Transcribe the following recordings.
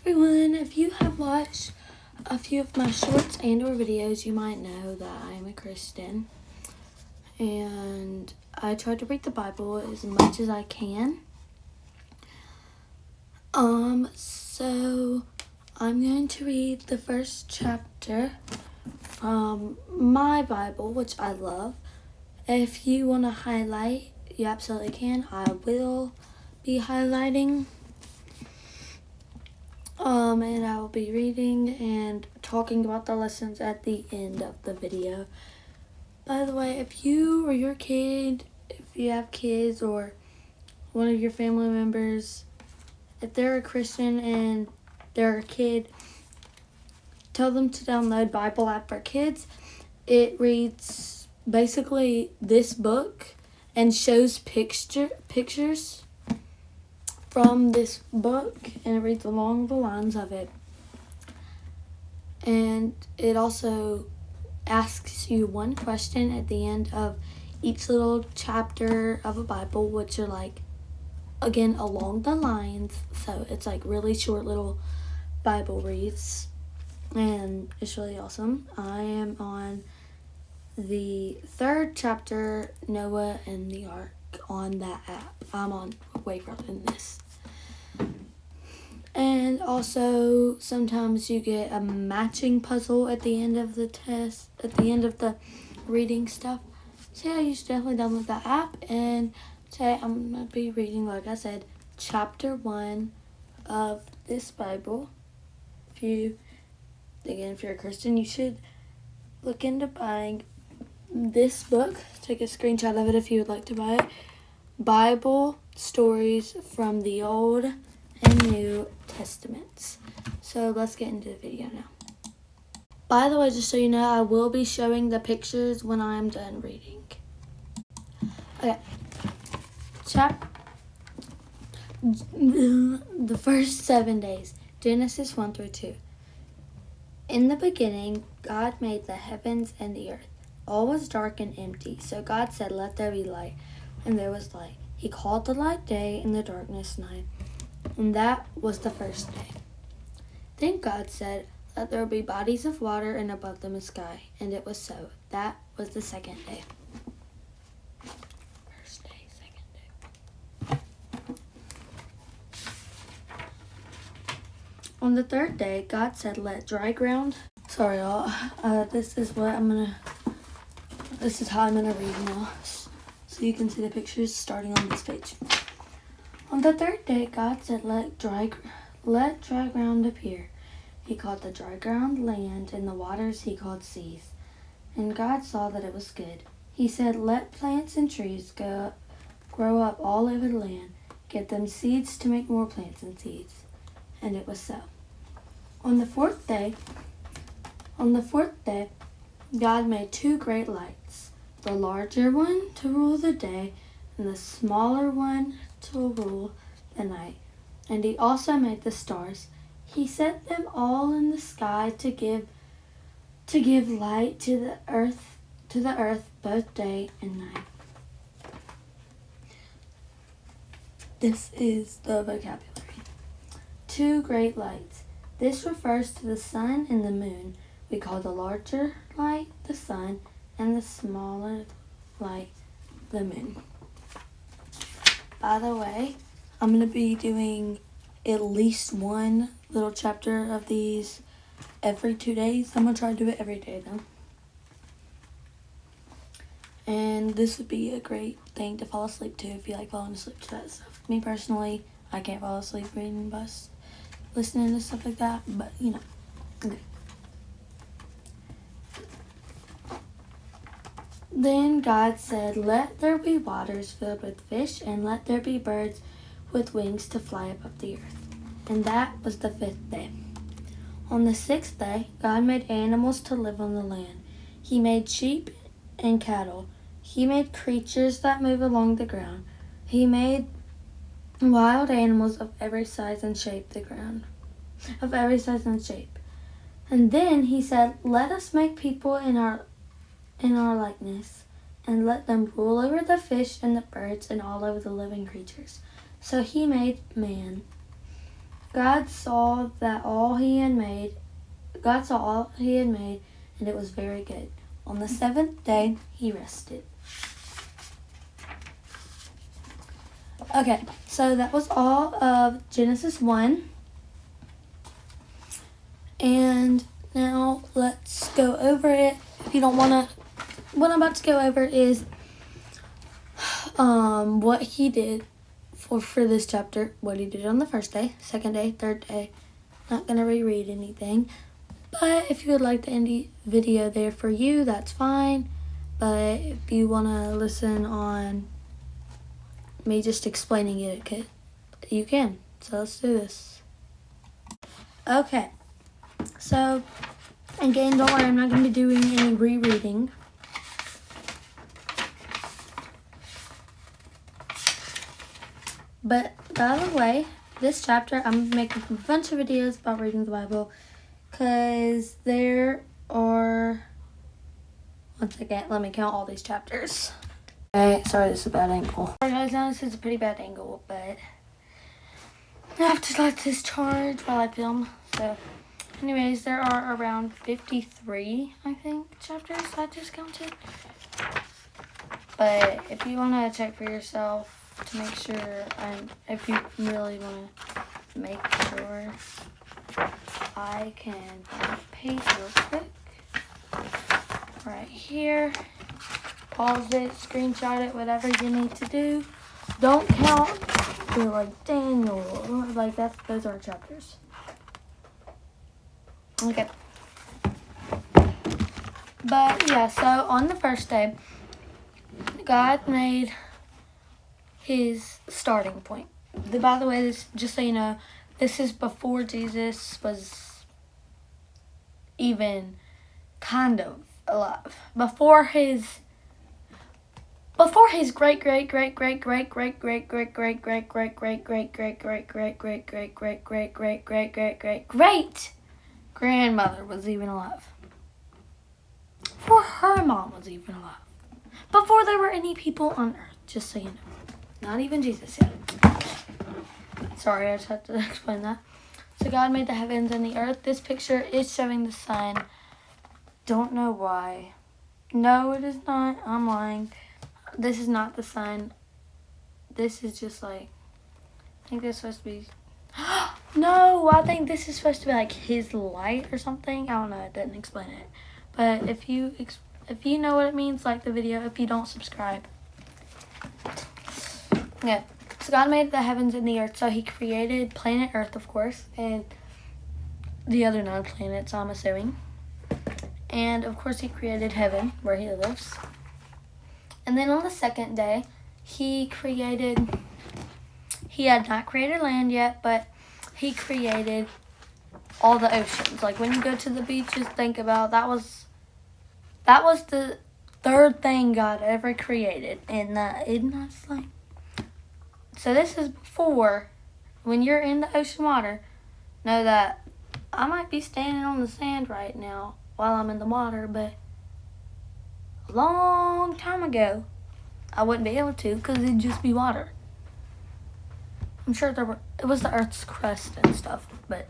Everyone, if you have watched a few of my shorts and or videos, you might know that I am a Christian. And I try to read the Bible as much as I can. So I'm going to read the first chapter from my Bible, which I love. If you want to highlight, you absolutely can. I will be highlighting. And I will be reading and talking about the lessons at the end of the video. By the way, if you or your kid, if you have kids or one of your family members, if they're a Christian and they're a kid, tell them to download Bible app for kids. It reads basically this book and shows pictures from this book, and it reads along the lines of it. And it also asks you one question at the end of each little chapter of a Bible, which are like, again, along the lines. So it's like really short little Bible reads, and it's really awesome. I am on the third chapter, Noah and the Ark, on that app. I'm on way further than this. And also, sometimes you get a matching puzzle at the end of the test, at the end of the reading stuff. So yeah, you should definitely download that app. And today I'm going to be reading, like I said, chapter 1 of this Bible. If you're a Christian, you should look into buying this book. Take a screenshot of it if you would like to buy it. Bible Stories from the Old and New Testaments. So let's get into the video now. By the way, just so you know, I will be showing the pictures when I'm done reading. Okay. The first 7 days, Genesis 1 through 2. In the beginning, God made the heavens and the earth. All was dark and empty. So God said, "Let there be light." And there was light. He called the light day and the darkness night. And that was the first day. Then God said, "Let there be bodies of water and above them a sky." And it was so. That was the second day. First day, second day. On the third day, God said, "Let dry ground." Sorry, y'all. This is how I'm gonna read now. So you can see the pictures starting on this page. On the third day, God said, let dry ground appear. He called the dry ground land, and the waters he called seas. And God saw that it was good. He said, "Let plants and trees grow up all over the land. Get them seeds to make more plants and seeds." And it was so. On the fourth day, God made 2 great lights, the larger one to rule the day, and the smaller one to rule the night. And he also made the stars. He set them all in the sky to give light to the earth both day and night. This is the vocabulary. 2 great lights. This refers to the sun and the moon. We call the larger light the sun and the smaller light the moon. By the way, I'm going to be doing at least one little chapter of these every 2 days. I'm going to try to do it every day though. And this would be a great thing to fall asleep to if you like falling asleep to that stuff. Me personally, I can't fall asleep reading bus, listening to stuff like that, but you know. Okay. Then God said, "Let there be waters filled with fish, and let there be birds with wings to fly above the earth." And that was the 5th day. On the 6th day, God made animals to live on the land. He made sheep and cattle. He made creatures that move along the ground. He made wild animals of every size and shape And then he said, "Let us make people in our likeness, and let them rule over the fish and the birds and all over the living creatures." So he made man. God saw all he had made, and it was very good. On the seventh day, he rested. Okay, so that was all of Genesis 1. And now let's go over it. If you don't want to, what I'm about to go over is what he did for this chapter, what he did on the first day, second day, third day. Not going to reread anything. But if you would like the indie video there for you, that's fine. But if you want to listen on me just explaining it, you can. So let's do this. Okay. So, again, don't worry, I'm not going to be doing any rereading. But, by the way, this chapter, I'm making a bunch of videos about reading the Bible. Because there are... One second, let me count all these chapters. Okay, sorry, this is a bad angle. Sorry guys, now this is a pretty bad angle, but I have to let this charge while I film. So, anyways, there are around 53, I think, chapters I just counted. But if you want to check for yourself to make sure, and if you really want to make sure, I can find a page real quick. Right here. Pause it, screenshot it, whatever you need to do. Don't count for like Daniel, like that. Those are chapters. Okay. But yeah, so on the first day, God made his starting point. By the way, this, just so you know, this is before Jesus was even kind of alive. Before his great grandmother was even alive. Before her mom was even alive. Before there were any people on earth, just so you know. Not even Jesus yet. Sorry, I just had to explain that. So God made the heavens and the earth. This picture is showing the sun. Don't know why. No, it is not. I'm lying. This is not the sun. This is just like, I think this is supposed to be, no, I think this is supposed to be like his light or something. I don't know, it didn't explain it. But if you know what it means, like the video. If you don't, subscribe. Okay, so God made the heavens and the earth. So he created planet Earth, of course, and the other 9 planets, I'm assuming. And of course he created heaven, where he lives. And then on the second day, he had not created land yet, but he created all the oceans. Like when you go to the beaches, think about that was the third thing God ever created. And isn't that like, so this is before, when you're in the ocean water, know that I might be standing on the sand right now while I'm in the water, but a long time ago, I wouldn't be able to because it'd just be water. I'm sure it was the Earth's crust and stuff, but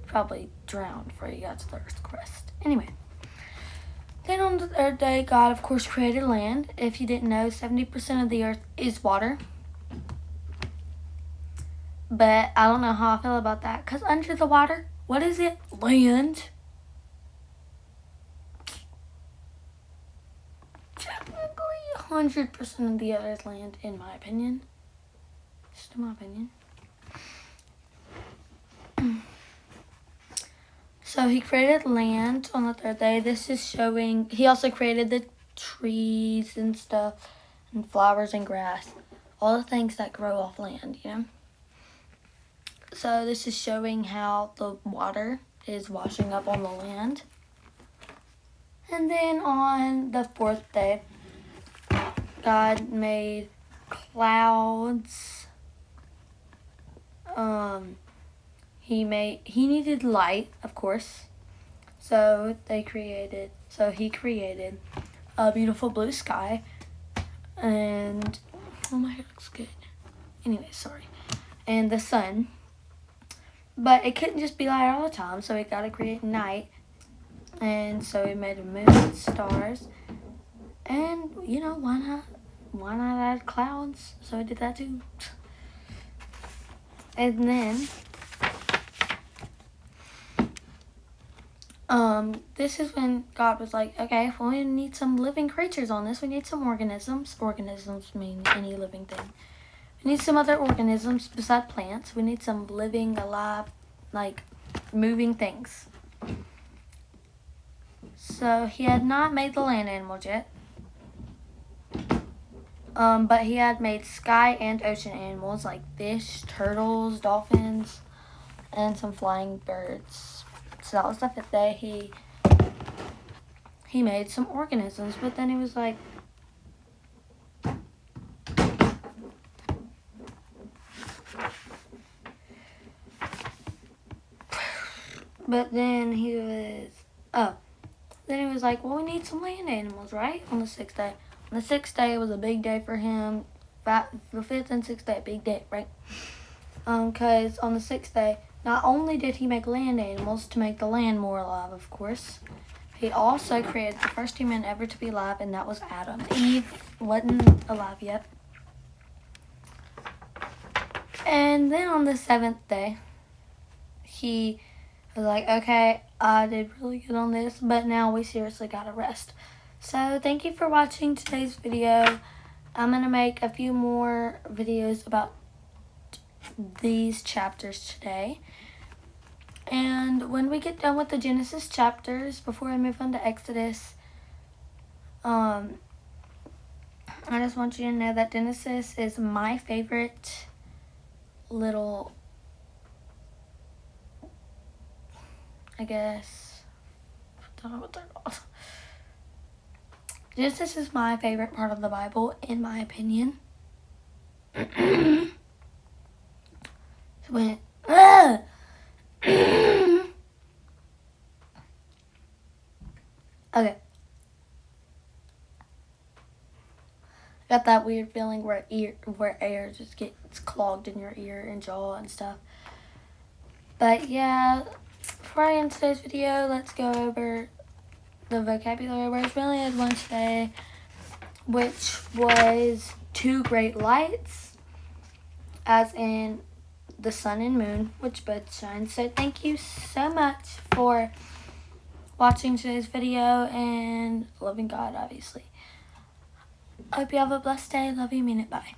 probably drowned before you got to the Earth's crust. Anyway, then on the third day, God, of course, created land. If you didn't know, 70% of the Earth is water. But I don't know how I feel about that, because under the water, what is it? Land. Technically, 100% of the Earth is land, in my opinion. Just in my opinion. So he created land on the third day. This is showing, he also created the trees and stuff, and flowers and grass. All the things that grow off land, you know. So this is showing how the water is washing up on the land. And then on the fourth day, God made clouds. He needed light, of course. So he created a beautiful blue sky. And oh my God, it looks good. Anyway, sorry. And the sun. But it couldn't just be light all the time, so he got to create night. And so he made a moon and stars. And, you know, why not? Why not add clouds? So I did that too. And then, this is when God was like, okay, well, we need some living creatures on this. We need some organisms. Organisms mean any living thing. We need some other organisms besides plants. We need some living, alive, like, moving things. So he had not made the land animals yet. But he had made sky and ocean animals like fish, turtles, dolphins, and some flying birds. So that was the fifth day. He made some organisms, but then he was like, then he was like, well, we need some land animals, right? On the sixth day. On the sixth day was a big day for him. The fifth and sixth day, big day, right? Because on the sixth day, not only did he make land animals to make the land more alive, of course, he also created the first human ever to be alive, and that was Adam. Eve wasn't alive yet. And then on the seventh day, he was like, okay, I did really good on this, but now we seriously gotta rest. So thank you for watching today's video. I'm gonna make a few more videos about these chapters today. And when we get done with the Genesis chapters, before I move on to Exodus, I just want you to know that Genesis is my favorite little, I guess, I don't know what they're called. Genesis is my favorite part of the Bible, in my opinion. Okay. Got that weird feeling where air just gets clogged in your ear and jaw and stuff. But yeah, before I end today's video, let's go over the vocabulary words. We only had one today, which was two great lights, as in the sun and moon, which both shine. So thank you so much for watching today's video and loving God, obviously. I hope you have a blessed day. Love you, mean it. Bye.